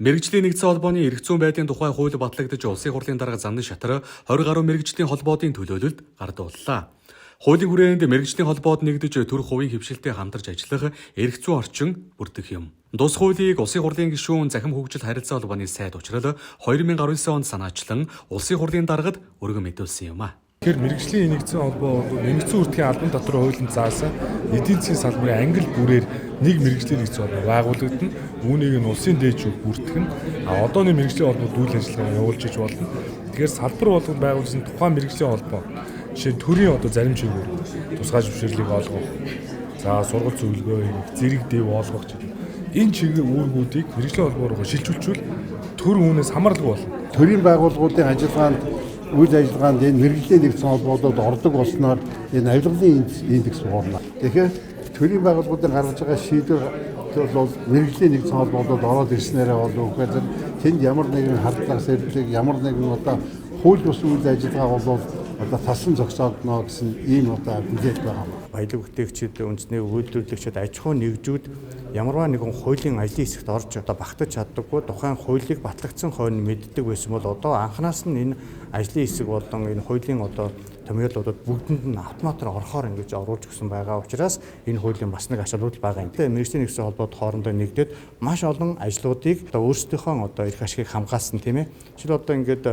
Мэргэжлийн нэгдсэн холбооны эрх зүйн байдлын тухай хууль батлагдаж улсын хурлын дарга занны шатар 20 гаруй мэргэжлийн холбоодын төлөөлөлд гардууллаа. Хуулийн хүрээнд мэргэжлийн холбоод нэгдэж төрөх хувийн хөвшилтэд хамтарч ажиллах эрх зүйн орчин бүрдэх юм. Тус хуулийг улсын хурлын гишүүн захим хөгжил харилцаа холбооны сайд учрал 2019 онд санаачлан улсын хурлын даргад өргөн мэдүүлсэн юм а. Тэгэхээр мэргэжлийн нэгдсэн холбоо нэмэгдсэн үртгийн албан татвар хуулийн заасан эдийн засгийн салбарын англи бүрээр нэг мэргэжлийн нэгдсэн холбоо байгуулагдана. Үүнийг нь улсын дээжүүд бүртгэх нь одооны мэргэжлийн холбоод үйл ажиллагаа явуулж иж болно. Тэгэхээр салбар болгон байгуулсан тухайн мэргэжлийн холбоо жишээ төрийн зарим чигээр тусгай зөвшөөрлийг олгох. За сургалт зөвлөгөө хийх, зэрэг дэв олгох гэх энэ чигээр үүргүүдийг мэргэжлийн холбоо руу шилжүүлчихвэл төр үүнээс хамаарлаг болно. Төрийн байгууллагуудын ажиллагаанд үйл ажиллагаанд энэ мэргэжлийн нэгдсэн холбоодод ордог болсноор энэ авилгалын индекс буурна. Тэгэхээр төрийн байгууллагуудын гаргаж байгаа шийдвэр бол мэргэжлийн нэгдсэн холбоодод ороод ирснээрээ болов уу гэхээр тэнд ямар нэгэн хардлага сэргэлэг ямар нэгэн хууль бус үйл ажиллагаа бол тасан зогсоодно гэсэн ийм хүлээлт байгаа. Баялаг бүтээгчид, үндэсний үйлдвэрлэгчид, аж ахуйн нэгжүүд ямарваа нэгэн хуулийн ажлын хэсэгт орж багтаж чаддаггүй тухайн хуулийг батлагдсан хойно мэддэг байсан бол одоо анханаас нь энэ ажлын хэсэг болон энэ хуулийн томьёолуудад бүгдэнд нь автоматар орохоор ингэж оруулж өгсөн байгаа учраас энэ хуулийн бас нэг ач холбогдол байгаа юм. Мэргэжлийн нэгдсэн холбоод хоорондоо нэгдээд маш олон ажлуудыг өөрсдийнхөө эрх ашигыг хамгаалсан тийм ээ. Жишээл ингээд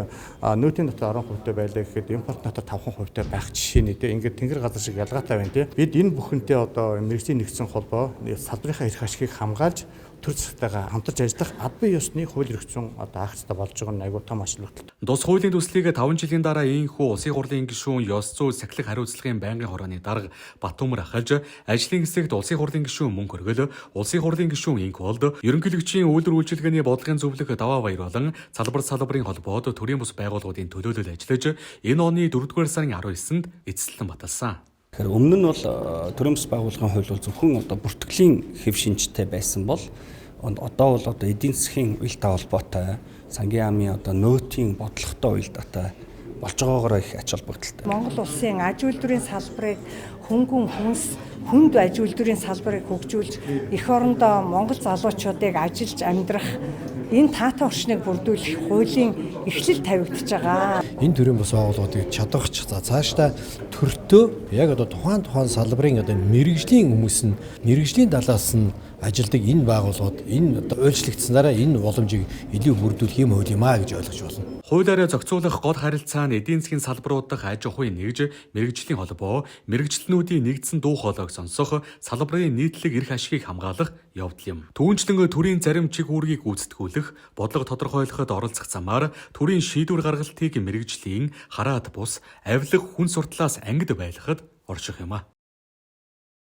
нөөтийн дотор 10% байлаа гэхэд импорт дотор 5% байх жишээ нэ тийм. Ингээд тэнгэр газар шиг ялгаатай байна тийм. Бид энэ бүхэнтэй мэргэжлийн нэгдсэн холбоо салбарынхаа эрх ашигыг хамгаалж төр засгтайгаа хамтарч ажиллах албан ёсны хууль эрх зүйн агцтай болж байгаа нь аюул том ач холбогдол. Тус хуулийн төслийг 5 жилийн дараа ийхүү улсын хурлын гишүүн ёс зүй сахилах хариуцлагын байнгын хорооны дарга Батөмөр ахалж ажлын хэсэгт улсын хурлын гишүүн мөнгө хөргөл улсын хурлын гишүүн инк болд ерөнхийлөгчийн үйлдвэр үйлчилгээний бодлогын зөвлөх даваа баяр болон салбарын холбоод төрийн бус байгууллагуудын төлөөлөл ажиллаж энэ оны 4-р сарын 19-нд эцэслэн баталсан. Тэгэхээр өмнө нь бол төрийн бус байгууллагын хууль бол зөвхөн бүртгэлийн хэв шинжтэй байсан бол одоо бол эдийн засгийн уялдаа холбоотой сангийн яамын нөөтийн бодлоготой уялдаатай болж байгаагаар их ач холбогдолтой. Монгол улсын аж үйлдвэрийн салбарыг хүнд аж үйлдвэрийн салбарыг хөгжүүлж эх орондоо монгол залуучуудыг ажиллаж амьдрах энэ таатай орчныг бүрдүүлэх хуулийн эхлэл тавигдж байгаа. Энэ төрлийн бус байгууллагуудыг чадварч цаашдаа төртөө яг тухайн салбарын мэргэжлийн хүмүүс нь мэргэжлийн талаас нь ажилдаг энэ байгууллагууд энэ уйлчлагдсанараа энэ боломжийг илүү бүрдүүлэх юм хөл юм а гэж ойлгож байна. Хуулиараа зохицуулах гол харилцаа нь эдийн засгийн салбарууд дахь аж ахуйн нэгж мэргэжлийн холбоо, мэргэжлэнүүдийн нэгдсэн дуу хоолойг сонсох, салбарын нийтлэг эрх ашигыг хамгаалах явдал юм. Түүнчлэн төрийн зарим чиг үүргийг гүйцэтгүүлэх, бодлого тодорхойлоход оролцох замаар төрийн шийдвэр гаргалтыг мэргэжлийн хараад бус, авилах хүн сурталаас ангид байлгахад орших юм а.